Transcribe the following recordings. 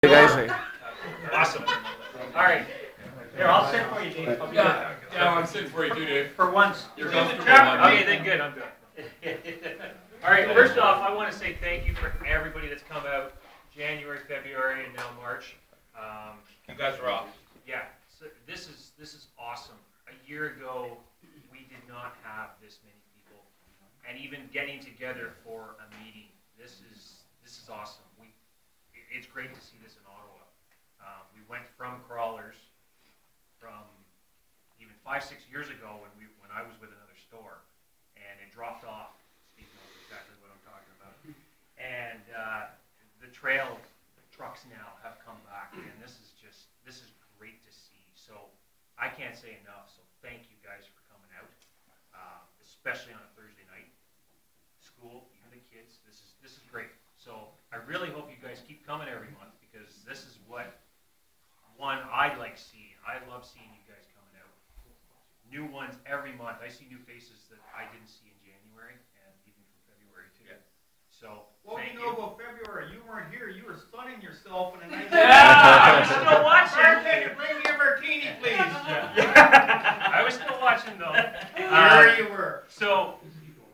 Hey guys. Awesome. All right. Here, I'll sit for you, Dave. Yeah, I'm sitting for you too, Dave. For once. You're You're comfortable. Okay, then good. I'm good. All right. First off, I want to say thank you for everybody that's come out January, February, and now March. You guys are off. Yeah. So this is awesome. A year ago, we did not have this many people, and even getting together for a meeting. This is awesome. It's great to see this in Ottawa. We went from crawlers from even 5-6 years ago when I was with another store, and it dropped off. Steve knows exactly what I'm talking about. And the trail trucks now have come back, and this is great to see. So I can't say enough. So thank you guys for coming out, especially on a Thursday night. School, even the kids. This is great. So I really hope you guys keep coming every month, because this is what I like seeing. I love seeing you guys coming out. New ones every month. I see new faces that I didn't see in January and even from February too. Yeah. So What do you know about February? You weren't here. You were sunning yourself in a nice. Yeah, I was still watching. Bartender, bring me a martini, please. I was still watching though. There you were. So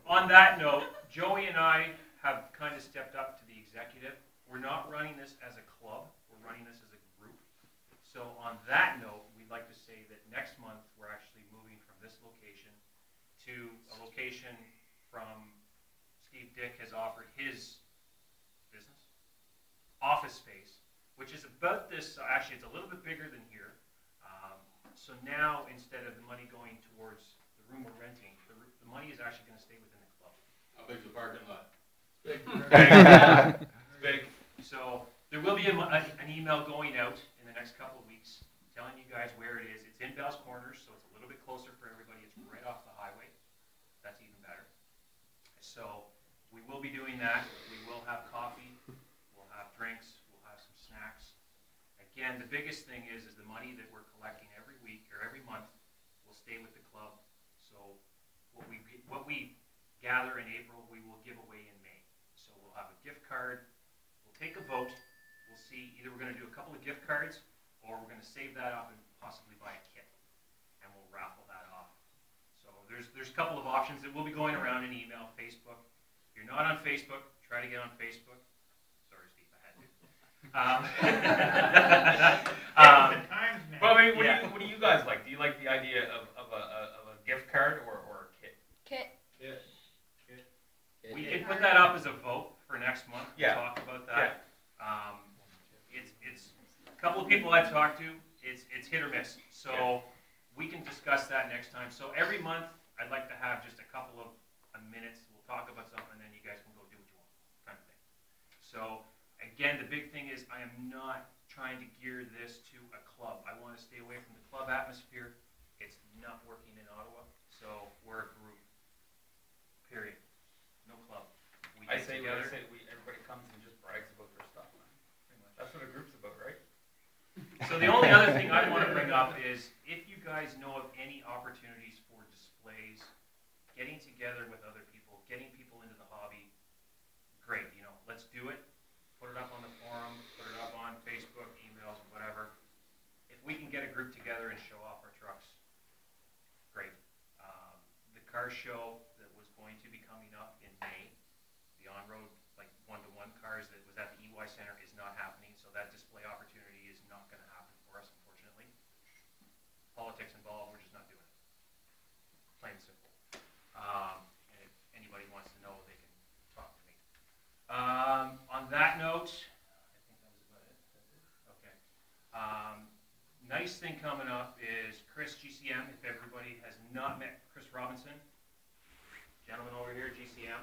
on that note, Joey and I have kind of stepped up to the executive. We're not running this as a club. We're running this as a group. So on that note, we'd like to say that next month we're actually moving from this location to a location from Steve Dick has offered his business office space, which is about this. Actually, it's a little bit bigger than here. So now, instead of the money going towards the room we're renting, the money is actually going to stay within the club. How big's the parking lot? Big. It's big. So there will be an email going out in the next couple of weeks telling you guys where it is. It's in Bell's Corners, so it's a little bit closer for everybody. It's right off the highway. That's even better. So we will be doing that. We will have coffee. We'll have drinks. We'll have some snacks. Again, the biggest thing is the money that we're collecting every week or every month will stay with the club. So what we gather in April, we will give away in May. So we'll have a gift card. We'll take a vote. We'll see, either we're going to do a couple of gift cards, or we're going to save that up and possibly buy a kit, and we'll raffle that off. So there's a couple of options that will be going around in email, Facebook. If you're not on Facebook, try to get on Facebook. Sorry, Steve, I had to. The times, man. Well, I mean, Yeah. what do you guys like? Do you like the idea of a gift card or a kit? Kit. We can put that up as a vote for next month. We'll Yeah. talk about that. It's a couple of people I've talked to. It's hit or miss. So we can discuss that next time. So every month I'd like to have just a couple of minutes. We'll talk about something, and then you guys can go do what you want, kind of thing. So again, the big thing is I am not trying to gear this to a club. I want to stay away from the club atmosphere. It's not working in Ottawa. So we're a group. Period. No club. We I get say together. everybody comes and just brags about their stuff, man. Pretty much. That's what a group's about, right? So the only other thing I want to bring up is if you guys know of any opportunities for displays, getting together with other people, getting people into the hobby, great. Let's do it. Put it up on the forum, put it up on Facebook, emails, whatever. If we can get a group together and show off our trucks, great. The car show that was going to be coming up in May, the on-road, like one-to-one cars that was at the EY Center, is not happening. So that display opportunity is not going to happen for us, unfortunately. Politics involved, we're just not doing it. Plain and simple. And if anybody wants to know, they can talk to me. On that note, I think that was about it. That's it? Okay. Nice thing coming up is Chris GCM. If everybody has not met Chris Robinson, gentleman over here, GCM.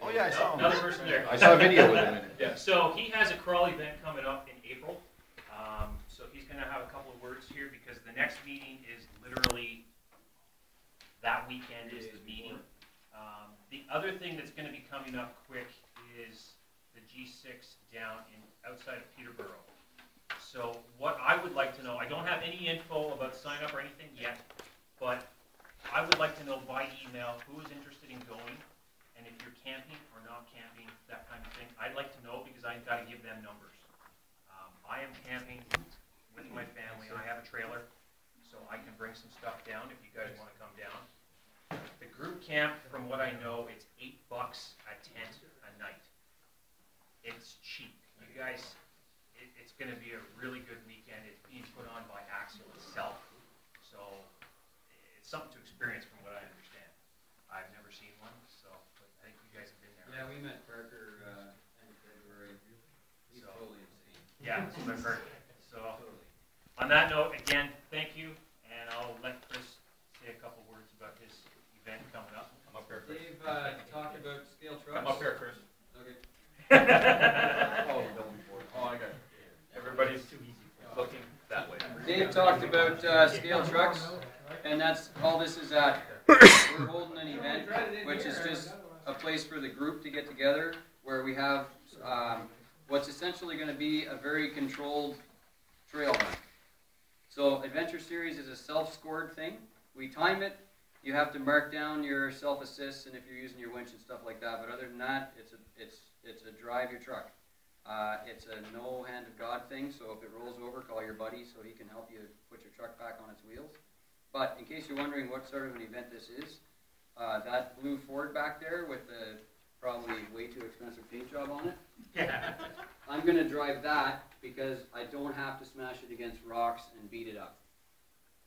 Oh yeah, I saw him. Another person there. I saw a video with him in it. Yeah. So he has a crawl event coming up in April. So he's going to have a couple of words here, because the next meeting is literally that weekend is the meeting. The other thing that's going to be coming up quick is the G6 down outside of Peterborough. So what I would like to know, I don't have any info about sign up or anything yet, but I would like to know by email who is interested in going, and if you're camping or not camping, that kind of thing. camp, from what I know, it's $8 a tent a night. It's cheap. You guys, it's going to be a really good weekend. It's being put on by Axial itself, so it's something to experience from what I understand. I've never seen one, so but I think you guys have been there. Yeah, we met Parker in February. He's totally insane. Yeah, that's what I've heard. So, on that note, again, thank you, and I'll let Chris say a couple words about his event coming up. I'm up here, Chris. Dave talked about scale trucks. I'm up here, Chris. Okay. Oh, I got it. Everybody's looking that way. Dave talked about scale trucks, and that's all this is at. We're holding an event, which is just a place for the group to get together, where we have what's essentially going to be a very controlled trail run. So Adventure Series is a self-scored thing. We time it. You have to mark down your self-assists and if you're using your winch and stuff like that. But other than that, it's a drive your truck. It's a no hand of God thing. So if it rolls over, call your buddy so he can help you put your truck back on its wheels. But in case you're wondering what sort of an event this is, that blue Ford back there with the probably way too expensive paint job on it. Yeah. I'm going to drive that because I don't have to smash it against rocks and beat it up.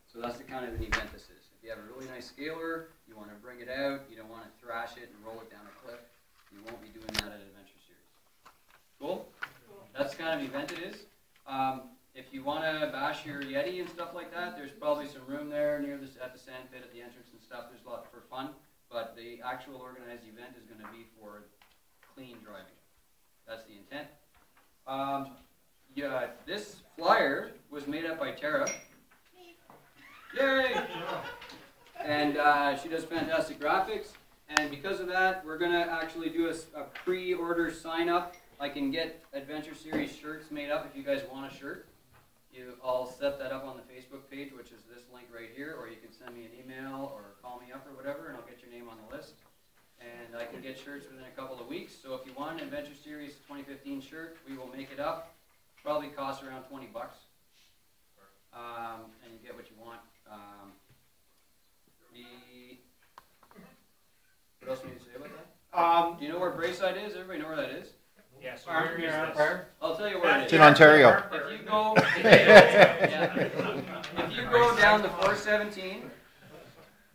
So that's the kind of an event this is. If you have a really nice scaler, you want to bring it out, you don't want to thrash it and roll it down a cliff, you won't be doing that at Adventure Series. Cool? That's the kind of event it is. If you want to bash your Yeti and stuff like that, there's probably some room there near this at the sand pit at the entrance and stuff. There's a lot for fun, but the actual organized event is going to be for clean driving. That's the intent. Yeah, this flyer was made up by Tara. Yay! And she does fantastic graphics. And because of that, we're going to actually do a pre-order sign-up. I can get Adventure Series shirts made up if you guys want a shirt. I'll set that up on the Facebook page, which is this link right here, or you can send me an email or call me up or whatever, and I'll get your name on the list. And I can get shirts within a couple of weeks. So if you want an Adventure Series 2015 shirt, we will make it up. Probably costs around $20. And you get what you want. What else do you need to say about that? Do you know where Braeside is? Everybody know where that is? Yeah, so where is this? I'll tell you where it It's is. in Ontario. If you go, if you go down the 417,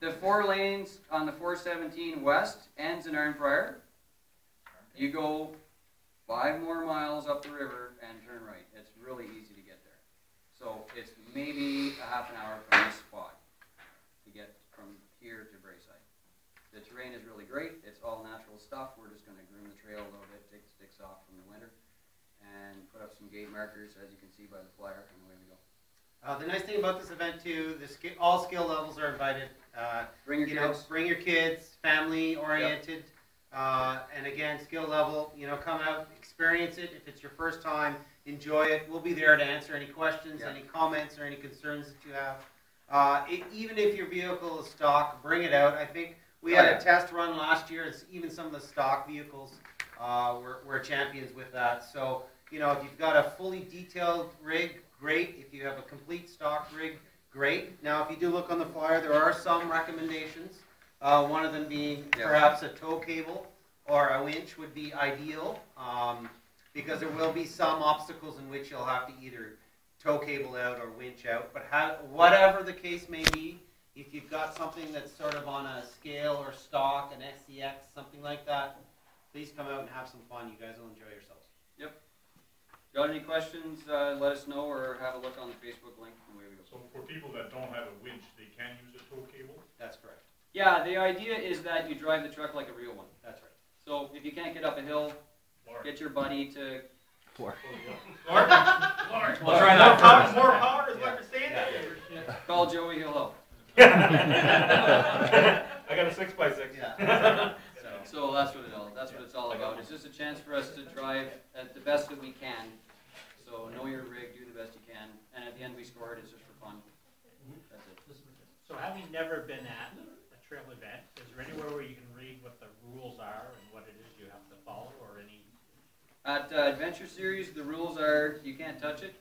the 4 lanes on the 417 west ends in Arnprior. You go 5 more miles up the river and turn right. It's really easy to get there. So it's maybe a half an hour from this spot to get from here to Braeside. The terrain is really great. It's all natural stuff. We're just going to groom the trail a little bit, take the sticks off from the winter, and put up some gate markers, as you can see by the flyer, and away we go. The nice thing about this event too, all skill levels are invited. Bring your kids. Bring your kids, family oriented, and again, skill level. Come out, experience it. If it's your first time, enjoy it. We'll be there to answer any questions, any comments, or any concerns that you have. Even if your vehicle is stock, bring it out. I think we had a test run last year. Even some of the stock vehicles were champions with that. So if you've got a fully detailed rig, great. If you have a complete stock rig, great. Now, if you do look on the flyer, there are some recommendations. One of them being perhaps a tow cable or a winch would be ideal, because there will be some obstacles in which you'll have to either tow cable out or winch out. But whatever the case may be, if you've got something that's sort of on a scale or stock, an SCX, something like that, please come out and have some fun. You guys will enjoy yourselves. Yep. Got any questions, let us know or have a look on the Facebook link and away we go. So for people that don't have a winch, they can use a tow cable? That's correct. Yeah, the idea is that you drive the truck like a real one. That's right. So if you can't get up a hill, get your buddy to... Lord. We'll try that. More power is what you're saying. Call Joey, he'll help. I got a 6x6. Yeah. So that's what it's all about. It's just a chance for us to drive at the best that we can. So know your rig, do the best you can, and at the end we score it. It's just for fun. That's it. So having never been at a trail event, is there anywhere where you can read what the rules are and what it is you have to follow, or any? At Adventure Series, the rules are you can't touch it.